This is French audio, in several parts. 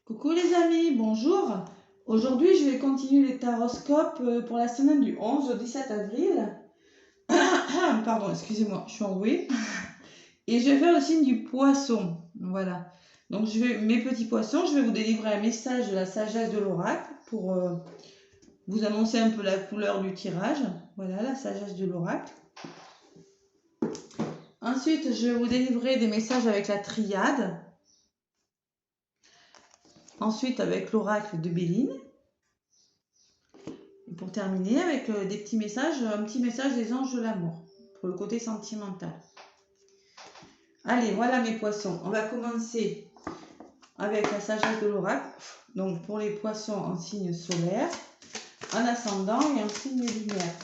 Coucou les amis, bonjour. Aujourd'hui, je vais continuer les taroscopes pour la semaine du 11 au 17 avril. Pardon, excusez-moi, je suis enrouée. Et je vais faire le signe du poisson. Voilà. Donc, mes petits poissons, je vais vous délivrer un message de la sagesse de l'oracle pour vous annoncer un peu la couleur du tirage. Voilà, la sagesse de l'oracle. Ensuite, je vais vous délivrer des messages avec la triade. Ensuite, avec l'oracle de Béline. Et pour terminer, avec des petits messages, un petit message des anges de l'amour, pour le côté sentimental. Allez, voilà mes poissons. On va commencer avec la sagesse de l'oracle. Donc pour les poissons en signe solaire, en ascendant et en signe lunaire.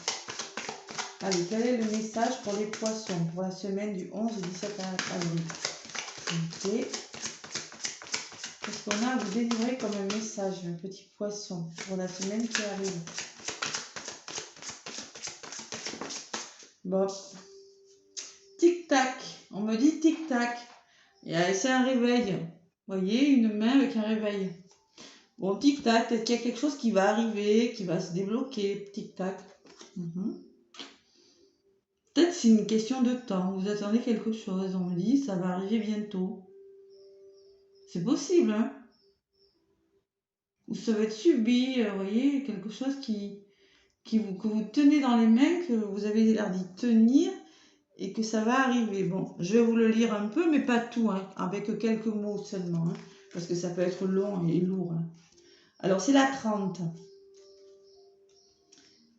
Allez, quel est le message pour les poissons pour la semaine du 11 au 17 avril? Ok. Qu'est-ce qu'on a à vous délivrer comme un message, mes petits poissons, pour la semaine qui arrive? Bon. Tic-tac. On me dit tic-tac. C'est un réveil. Vous voyez, une main avec un réveil. Bon, tic-tac, peut-être qu'il y a quelque chose qui va arriver, qui va se débloquer. Tic-tac. Peut-être c'est une question de temps. Vous attendez quelque chose. On me dit, ça va arriver bientôt. C'est possible, hein? Ou ça va être subi, vous voyez, quelque chose que vous tenez dans les mains, que vous avez l'air d'y tenir et que ça va arriver. Bon, je vais vous le lire un peu, mais pas tout, hein, avec quelques mots seulement, hein, parce que ça peut être long et lourd. Hein. Alors, c'est la 30.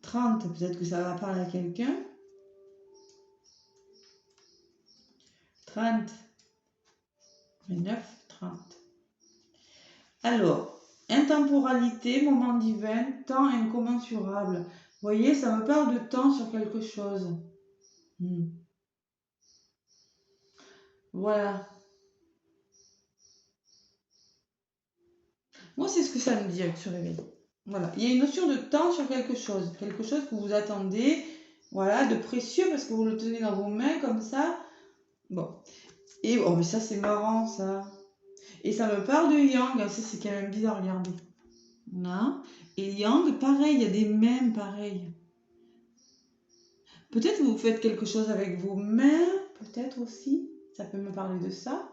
30, peut-être que ça va parler à quelqu'un. 30. 9, 30. Alors, intemporalité, moment divin, temps incommensurable. Vous voyez, ça me parle de temps sur quelque chose. Voilà. Moi, c'est ce que ça me dit avec ce réveil. Voilà. Il y a une notion de temps sur quelque chose que vous attendez, voilà, de précieux parce que vous le tenez dans vos mains comme ça. Bon. Et oh, mais ça, c'est marrant, ça. Et ça me parle de Yang. Ça, c'est quand même bizarre, regardez. Là. Et Yang, pareil, il y a des mêmes pareils. Peut-être que vous faites quelque chose avec vos mains, peut-être aussi. Ça peut me parler de ça.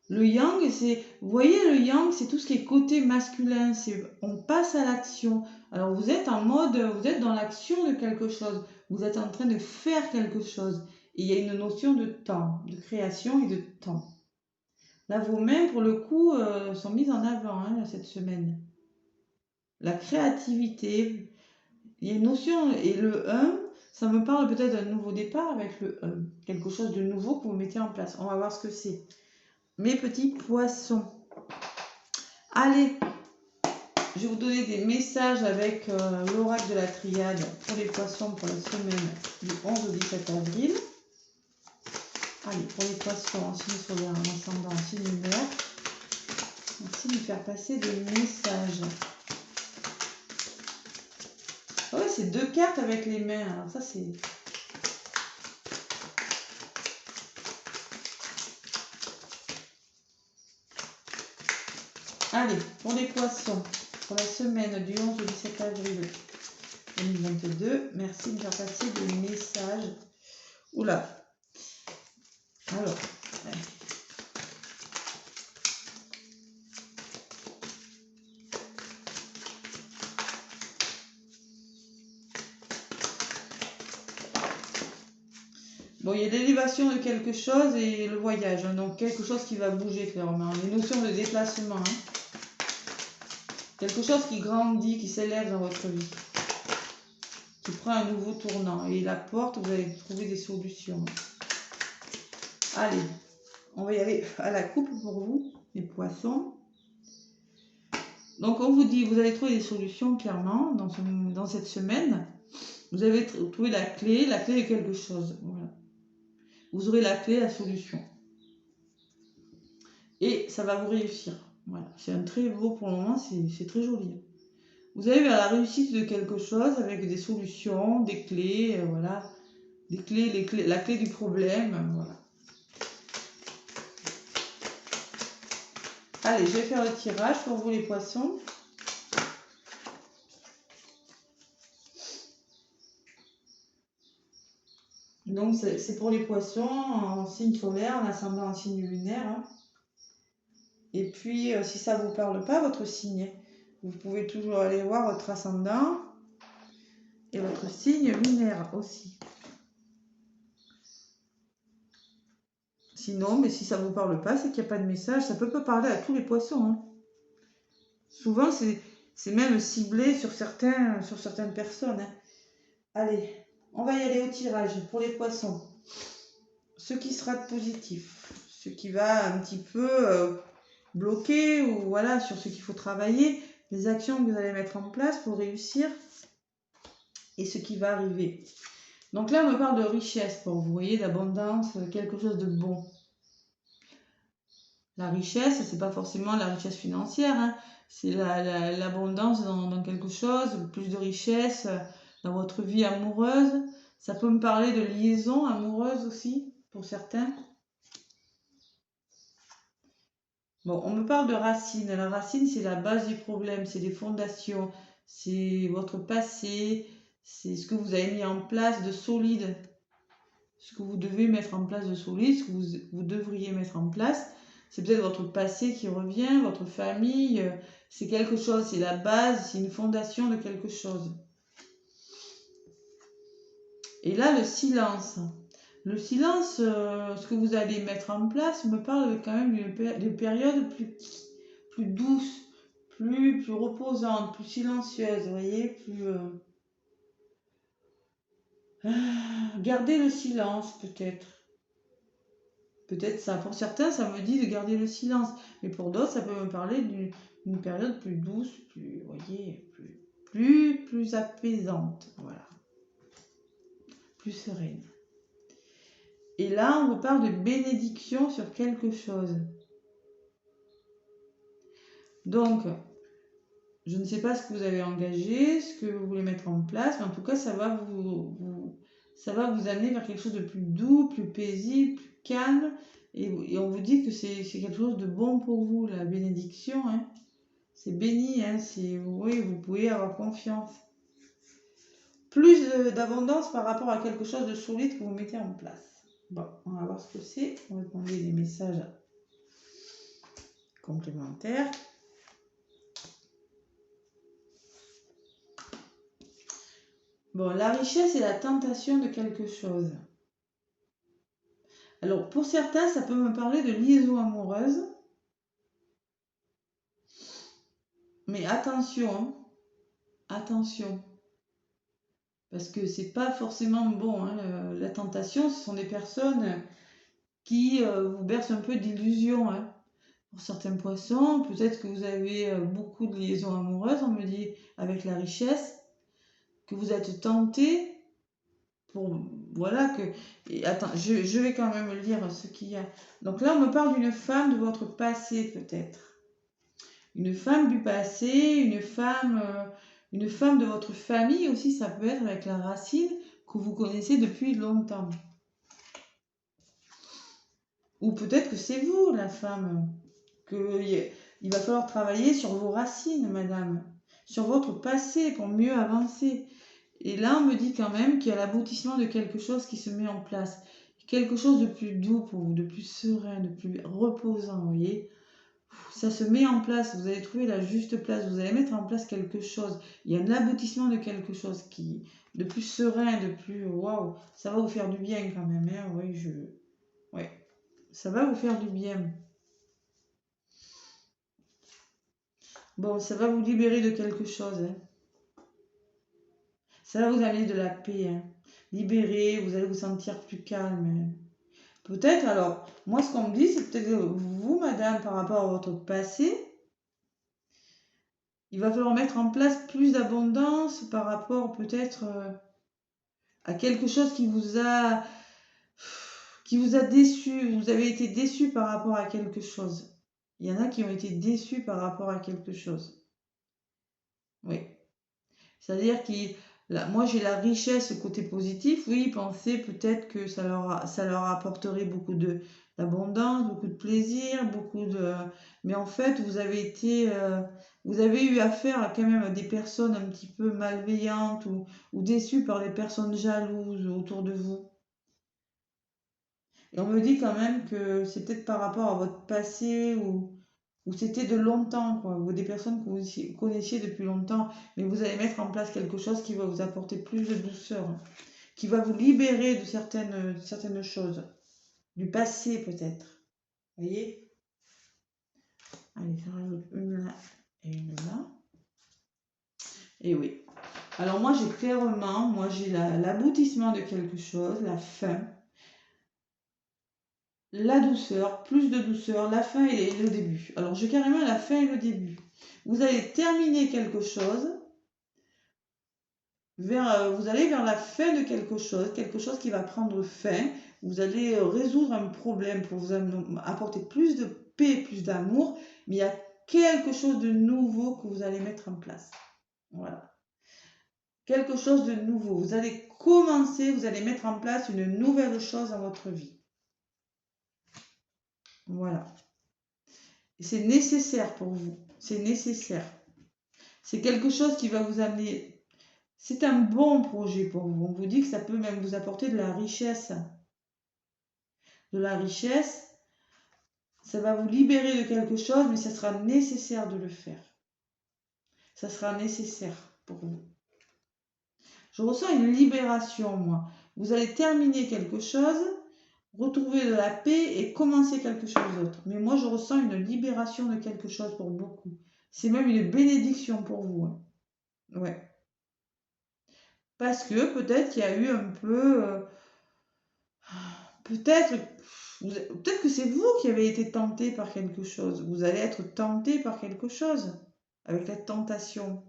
Le yang, c'est, vous voyez, le yang, c'est tout ce qui est côté masculin. On passe à l'action. Alors vous êtes en mode, vous êtes dans l'action de quelque chose. Vous êtes en train de faire quelque chose. Et il y a une notion de temps, de création et de temps. Là, vos mains, pour le coup, sont mises en avant hein, cette semaine. La créativité. Il y a une notion, et le 1, ça me parle peut-être d'un nouveau départ avec le 1. Quelque chose de nouveau que vous mettez en place. On va voir ce que c'est. Mes petits poissons. Allez, je vais vous donner des messages avec l'oracle de la triade pour les poissons pour la semaine du 11 au 17 avril. Allez, pour les poissons en signe solaire, en ascendant, en signe lunaire. Merci de me faire passer des messages. Ah ouais, c'est 2 cartes avec les mains. Alors ça, c'est... Allez, pour les poissons, pour la semaine du 11 au 17 avril 2022, merci de me faire passer des messages. Oula. Alors. Bon, il y a l'élévation de quelque chose et le voyage. Hein, donc, quelque chose qui va bouger, clairement. Les notions de déplacement. Hein. Quelque chose qui grandit, qui s'élève dans votre vie. Qui prend un nouveau tournant. Et la porte, vous allez trouver des solutions. Allez, on va y aller à la coupe pour vous, les poissons. Donc, on vous dit, vous allez trouver des solutions, clairement, dans cette semaine. Vous avez trouvé la clé de quelque chose. Voilà. Vous aurez la clé, la solution. Et ça va vous réussir. Voilà. C'est un très beau pour le moment, c'est très joli. Vous allez vers la réussite de quelque chose avec des solutions, des clés, voilà. Des clés, la clé du problème, voilà. Allez, je vais faire le tirage pour vous les poissons. Donc, c'est pour les poissons en signe solaire, en ascendant en signe lunaire. Hein. Et puis, si ça ne vous parle pas, votre signe, vous pouvez toujours aller voir votre ascendant et votre signe lunaire aussi. Sinon, mais si ça ne vous parle pas, c'est qu'il n'y a pas de message. Ça peut pas parler à tous les poissons. Hein. Souvent, c'est même ciblé sur certaines personnes. Hein. Allez, on va y aller au tirage pour les poissons. Ce qui sera positif, ce qui va un petit peu bloquer ou voilà sur ce qu'il faut travailler, les actions que vous allez mettre en place pour réussir et ce qui va arriver. Donc là, on me parle de richesse pour vous, voyez, d'abondance, quelque chose de bon. La richesse, c'est pas forcément la richesse financière, hein. C'est l'abondance dans quelque chose, plus de richesse dans votre vie amoureuse. Ça peut me parler de liaison amoureuse aussi, pour certains. Bon, on me parle de racine. La racine, c'est la base du problème, c'est les fondations, c'est votre passé, c'est ce que vous avez mis en place de solide, ce que vous devez mettre en place de solide, ce que vous devriez mettre en place. C'est peut-être votre passé qui revient, votre famille, c'est quelque chose, c'est la base, c'est une fondation de quelque chose. Et là, le silence. Le silence, ce que vous allez mettre en place, me parle quand même d'une période plus douce, plus reposante, plus silencieuse, vous voyez, garder le silence peut-être. Peut-être ça, pour certains, ça me dit de garder le silence, mais pour d'autres, ça peut me parler d'une période plus douce, plus, vous voyez, plus apaisante, voilà, plus sereine. Et là, on vous parle de bénédiction sur quelque chose. Donc, je ne sais pas ce que vous avez engagé, ce que vous voulez mettre en place, mais en tout cas, ça va vous amener vers quelque chose de plus doux, plus paisible, plus calme. Et on vous dit que c'est quelque chose de bon pour vous, la bénédiction. Hein. C'est béni, hein, oui, vous pouvez avoir confiance. Plus d'abondance par rapport à quelque chose de solide que vous mettez en place. Bon, on va voir ce que c'est. On va demander des messages complémentaires. Bon, la richesse est la tentation de quelque chose. Alors, pour certains, ça peut me parler de liaison amoureuse. Mais attention, hein, attention. Parce que c'est pas forcément bon. Hein, la tentation, ce sont des personnes qui vous bercent un peu d'illusions. Hein. Pour certains poissons, peut-être que vous avez beaucoup de liaisons amoureuses, on me dit, avec la richesse, que vous êtes tenté pour... Voilà que... Et attends, je vais quand même lire ce qu'il y a. Donc là, on me parle d'une femme de votre passé, peut-être. Une femme du passé, une femme de votre famille aussi, ça peut être avec la racine que vous connaissez depuis longtemps. Ou peut-être que c'est vous, la femme, qu'il va falloir travailler sur vos racines, madame, sur votre passé pour mieux avancer. Et là, on me dit quand même qu'il y a l'aboutissement de quelque chose qui se met en place. Quelque chose de plus doux pour vous, de plus serein, de plus reposant, vous voyez. Ça se met en place, vous allez trouver la juste place, vous allez mettre en place quelque chose. Il y a un aboutissement de quelque chose de plus serein, de plus... Waouh, ça va vous faire du bien quand même, hein. Oui, ouais, ça va vous faire du bien. Bon, ça va vous libérer de quelque chose, hein. Ça va vous amener de la paix, hein. Libéré, vous allez vous sentir plus calme. Hein. Peut-être, alors, moi ce qu'on me dit, c'est peut-être vous, madame, par rapport à votre passé, il va falloir mettre en place plus d'abondance par rapport peut-être à quelque chose qui vous a déçu. Vous avez été déçu par rapport à quelque chose. Il y en a qui ont été déçus par rapport à quelque chose. Oui. C'est-à-dire moi j'ai la richesse côté positif. Oui, ils pensaient peut-être que ça leur apporterait beaucoup de d'abondance, beaucoup de plaisir, beaucoup de... Mais en fait, vous avez été... vous avez eu affaire à quand même à des personnes un petit peu malveillantes ou déçues par les personnes jalouses autour de vous. Et on me dit quand même que c'est peut-être par rapport à votre passé ou c'était de longtemps, quoi, ou des personnes que vous connaissiez depuis longtemps, mais vous allez mettre en place quelque chose qui va vous apporter plus de douceur, hein, qui va vous libérer de certaines choses, du passé peut-être. Vous voyez? Allez, j'en rajoute une là et une là. Et oui. Alors moi j'ai clairement, moi j'ai l'aboutissement de quelque chose, la fin, la douceur, plus de douceur, la fin et le début. Alors j'ai carrément la fin et le début. Vous allez terminer quelque chose, vous allez vers la fin de quelque chose qui va prendre fin. Vous allez résoudre un problème pour vous apporter plus de paix, plus d'amour, mais il y a quelque chose de nouveau que vous allez mettre en place. Voilà. Quelque chose de nouveau. Vous allez commencer, vous allez mettre en place une nouvelle chose dans votre vie. Voilà. C'est nécessaire pour vous. C'est nécessaire. C'est quelque chose qui va vous amener. C'est un bon projet pour vous. On vous dit que ça peut même vous apporter de la richesse. De la richesse. Ça va vous libérer de quelque chose, mais ça sera nécessaire de le faire. Ça sera nécessaire pour vous. Je ressens une libération, moi. Vous allez terminer quelque chose, retrouver de la paix et commencer quelque chose d'autre. Mais moi, je ressens une libération de quelque chose pour beaucoup. C'est même une bénédiction pour vous, hein. Ouais. Parce que peut-être qu'il y a eu un peu... peut-être que c'est vous qui avez été tenté par quelque chose. Vous allez être tenté par quelque chose. Avec la tentation.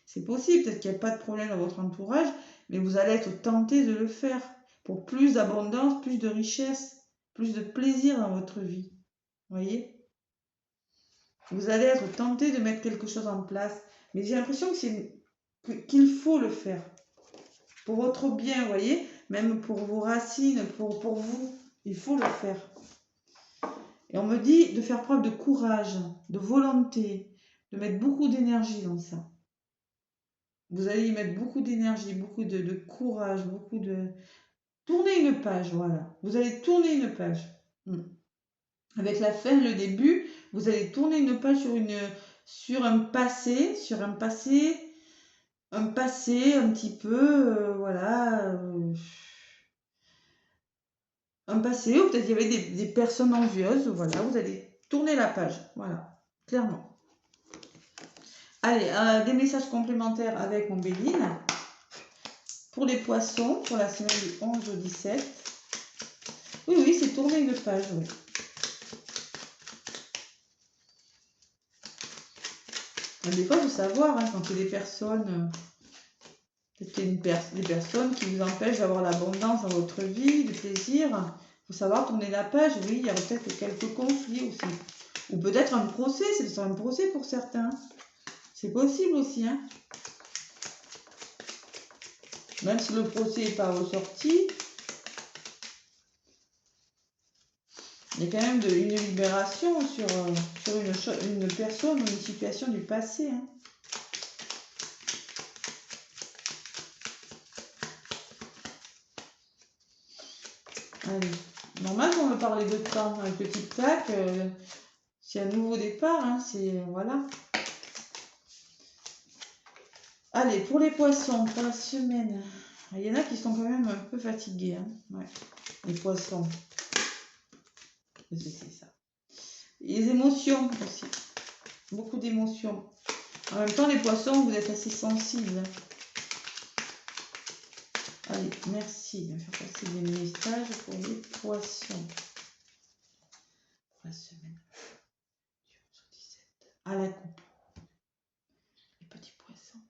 C'est possible, peut-être qu'il n'y a pas de problème dans votre entourage, mais vous allez être tenté de le faire. Pour plus d'abondance, plus de richesse, plus de plaisir dans votre vie. Voyez? Vous allez être tenté de mettre quelque chose en place. Mais j'ai l'impression qu'il faut le faire. Pour votre bien, vous voyez? Même pour vos racines, pour vous, il faut le faire. Et on me dit de faire preuve de courage, de volonté, de mettre beaucoup d'énergie dans ça. Vous allez y mettre beaucoup d'énergie, beaucoup de courage, beaucoup de... Tournez une page, voilà. Vous allez tourner une page. Avec la fin, le début, vous allez tourner une page sur un passé, un petit peu, voilà, un passé où peut-être il y avait des personnes envieuses, voilà, vous allez tourner la page, voilà, clairement. Allez, des messages complémentaires avec mon Béline. Pour les poissons, pour la semaine du 11 au 17. Oui, c'est tourner une page, oui. Des fois, il faut savoir, hein, quand il y a des personnes, peut-être qu'il y a des personnes qui vous empêchent d'avoir l'abondance dans votre vie, du plaisir. Il faut savoir tourner la page, oui, il y a peut-être quelques conflits aussi. Ou peut-être un procès, c'est un procès pour certains. C'est possible aussi, hein. Même si le procès n'est pas ressorti, il y a quand même une libération sur une personne ou une situation du passé, hein. Allez. Normal qu'on me parler de temps avec le tic-tac. C'est un nouveau départ, hein, c'est... Voilà. Allez, pour les poissons, pour la semaine. Il y en a qui sont quand même un peu fatigués, hein. Ouais. Les poissons. C'est ça. Les émotions aussi. Beaucoup d'émotions. En même temps, les poissons, vous êtes assez sensibles. Allez, merci de me faire passer des messages pour les poissons. Pour la semaine du 11 au 17. À la coupe. Les petits poissons.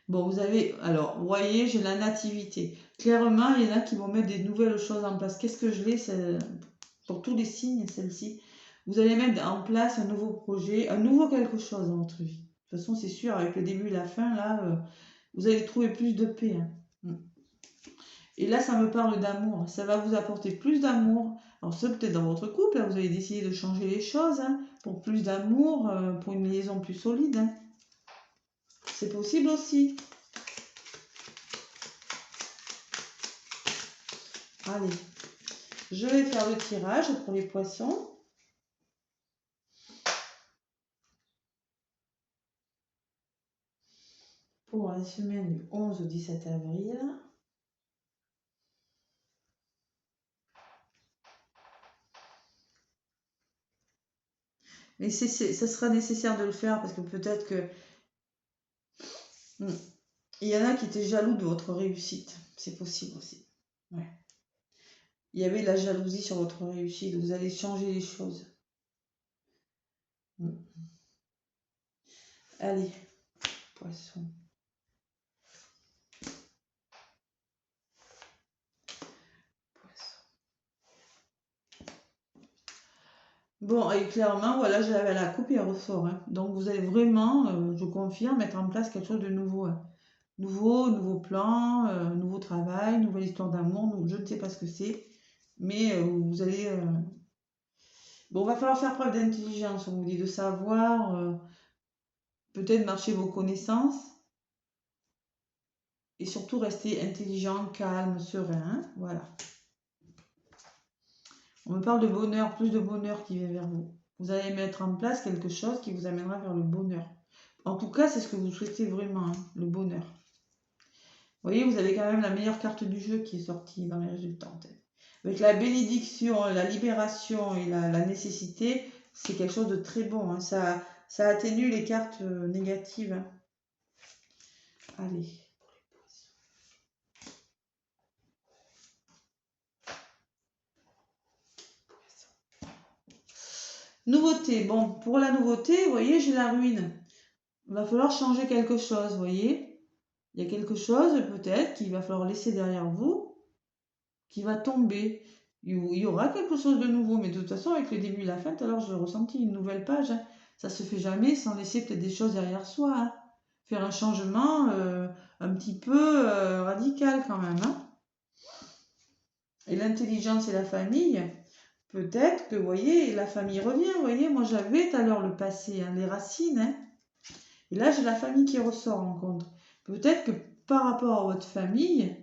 Bon, vous avez... Alors, vous voyez, j'ai la nativité. Clairement, il y en a qui vont mettre des nouvelles choses en place. Qu'est-ce que je l'ai pour tous les signes, celle-ci? Vous allez mettre en place un nouveau projet, un nouveau quelque chose dans votre vie. De toute façon, c'est sûr, avec le début et la fin, là, vous allez trouver plus de paix, hein. Et là, ça me parle d'amour. Ça va vous apporter plus d'amour. Alors ça, peut-être dans votre couple, là, vous avez décidé de changer les choses hein, pour plus d'amour, pour une liaison plus solide. Hein. C'est possible aussi. Allez, je vais faire le tirage pour les poissons. Pour la semaine du 11 au 17 avril. Mais ça sera nécessaire de le faire parce que peut-être que il y en a qui étaient jaloux de votre réussite. C'est possible aussi. Ouais. Il y avait de la jalousie sur votre réussite. Vous allez changer les choses. Allez, poisson. Bon, et clairement, voilà, j'avais la coupe et elle ressort. Hein. Donc, vous allez vraiment, je confirme, mettre en place quelque chose de nouveau. Hein. Nouveau plan, nouveau travail, nouvelle histoire d'amour. Je ne sais pas ce que c'est, mais vous allez... Bon, va falloir faire preuve d'intelligence, on vous dit, de savoir, peut-être marcher vos connaissances, et surtout rester intelligent, calme, serein. Hein. Voilà. On me parle de bonheur, plus de bonheur qui vient vers vous. Vous allez mettre en place quelque chose qui vous amènera vers le bonheur. En tout cas, c'est ce que vous souhaitez vraiment, hein, le bonheur. Vous voyez, vous avez quand même la meilleure carte du jeu qui est sortie dans les résultats en tête. Avec la bénédiction, la libération et la nécessité, c'est quelque chose de très bon. Hein. Ça atténue les cartes négatives. Hein. Allez. Nouveauté. Bon, pour la nouveauté, vous voyez, j'ai la ruine. Il va falloir changer quelque chose, vous voyez. Il y a quelque chose, peut-être, qu'il va falloir laisser derrière vous, qui va tomber. Il y aura quelque chose de nouveau, mais de toute façon, avec le début et la fin, alors j'ai ressenti une nouvelle page. Hein. Ça se fait jamais sans laisser peut-être des choses derrière soi. Hein. Faire un changement un petit peu radical quand même. Hein. Et l'intelligence et la famille, peut-être que, vous voyez, la famille revient. Vous voyez, moi j'avais tout à l'heure le passé, hein, les racines. Hein. Et là, j'ai la famille qui ressort en compte. Peut-être que par rapport à votre famille,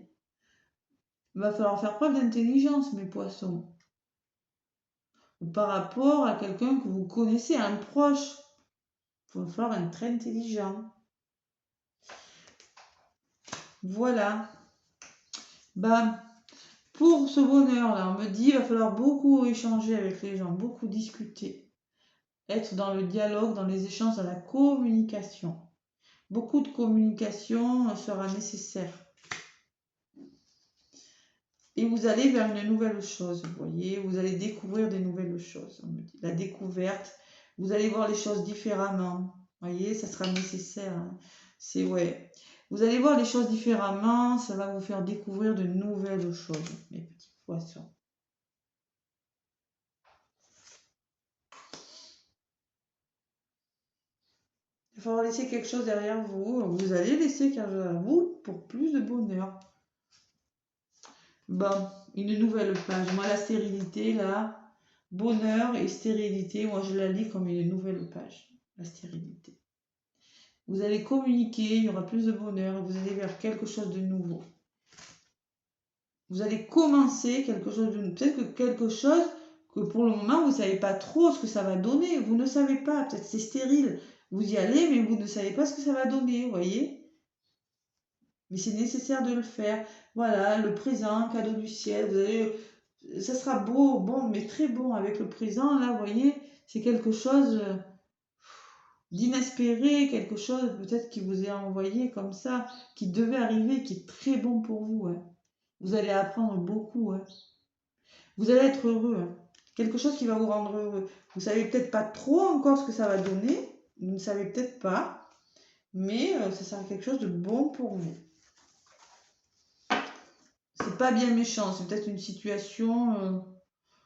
il va falloir faire preuve d'intelligence, mes poissons. Ou par rapport à quelqu'un que vous connaissez, à un proche. Il va falloir être très intelligent. Voilà. Ben, pour ce bonheur-là, on me dit qu'il va falloir beaucoup échanger avec les gens, beaucoup discuter. Être dans le dialogue, dans les échanges, dans la communication. Beaucoup de communication sera nécessaire. Et vous allez vers une nouvelle chose, vous voyez, vous allez découvrir des nouvelles choses, on me dit. La découverte, vous allez voir les choses différemment, vous voyez, ça sera nécessaire. Hein. C'est, ouais, vous allez voir les choses différemment, ça va vous faire découvrir de nouvelles choses, mes petits poissons. Il va falloir laisser quelque chose derrière vous, vous allez laisser quelque chose à vous pour plus de bonheur. Bon, une nouvelle page, moi la stérilité là, bonheur et stérilité, moi je la lis comme une nouvelle page, la stérilité. Vous allez communiquer, il y aura plus de bonheur, vous allez vers quelque chose de nouveau. Vous allez commencer quelque chose de nouveau. Peut-être que quelque chose que pour le moment vous ne savez pas trop ce que ça va donner, vous ne savez pas, peut-être c'est stérile. Vous y allez, mais vous ne savez pas ce que ça va donner, vous voyez. Mais c'est nécessaire de le faire. Voilà, le présent, cadeau du ciel, vous allez... Ça sera beau, bon, mais très bon avec le présent, là, vous voyez, c'est quelque chose d'inespéré, quelque chose peut-être qui vous est envoyé comme ça, qui devait arriver, qui est très bon pour vous. Hein. Vous allez apprendre beaucoup. Hein. Vous allez être heureux. Hein. Quelque chose qui va vous rendre heureux. Vous savez peut-être pas trop encore ce que ça va donner, vous ne savez peut-être pas, mais ça sera quelque chose de bon pour vous. C'est pas bien méchant, c'est peut-être une situation...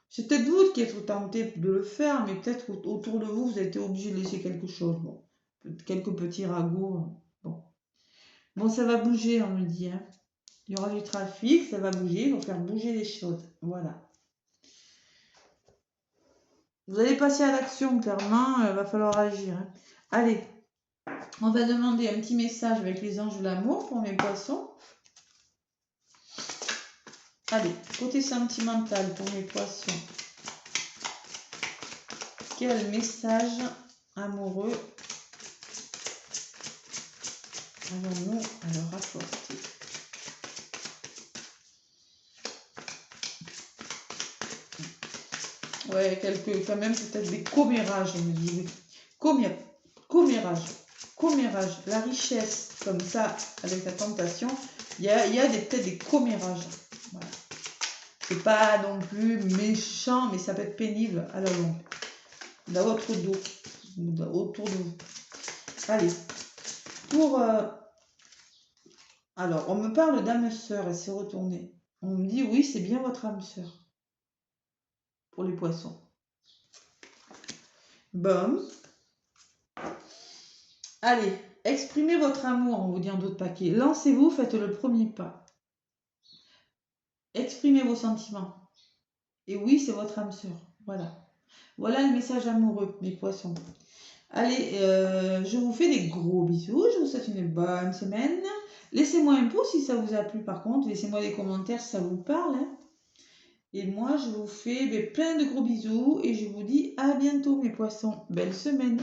c'est peut-être vous qui êtes tenté de le faire, mais peut-être autour de vous, vous avez été obligé de laisser quelque chose. Bon, quelques petits ragots. Bon, ça va bouger, on me dit. Hein. Il y aura du trafic, ça va bouger, il faut faire bouger les choses. Voilà. Vous allez passer à l'action, clairement, il va falloir agir. Hein. Allez, on va demander un petit message avec les anges de l'amour pour mes poissons. Allez, côté sentimental pour mes poissons. Quel message amoureux allons-nous à leur apporter? Ouais, quand même, peut-être des commérages, on me dit. Commérage, la richesse, comme ça, avec la tentation, il y a peut-être des commérages. Voilà. C'est pas non plus méchant, mais ça peut être pénible à la longue. Dans votre dos, autour de vous. Allez, pour... alors, on me parle d'âme sœur, elle s'est retournée. On me dit, oui, c'est bien votre âme sœur. Pour les poissons. Bon. Allez, exprimez votre amour, on vous dit en d'autres paquets. Lancez-vous, faites le premier pas. Exprimez vos sentiments. Et oui, c'est votre âme sœur. Voilà. Voilà le message amoureux, mes poissons. Allez, je vous fais des gros bisous. Je vous souhaite une bonne semaine. Laissez-moi un pouce si ça vous a plu par contre. Laissez-moi des commentaires si ça vous parle. Hein. Et moi, je vous fais plein de gros bisous. Et je vous dis à bientôt, mes poissons. Belle semaine.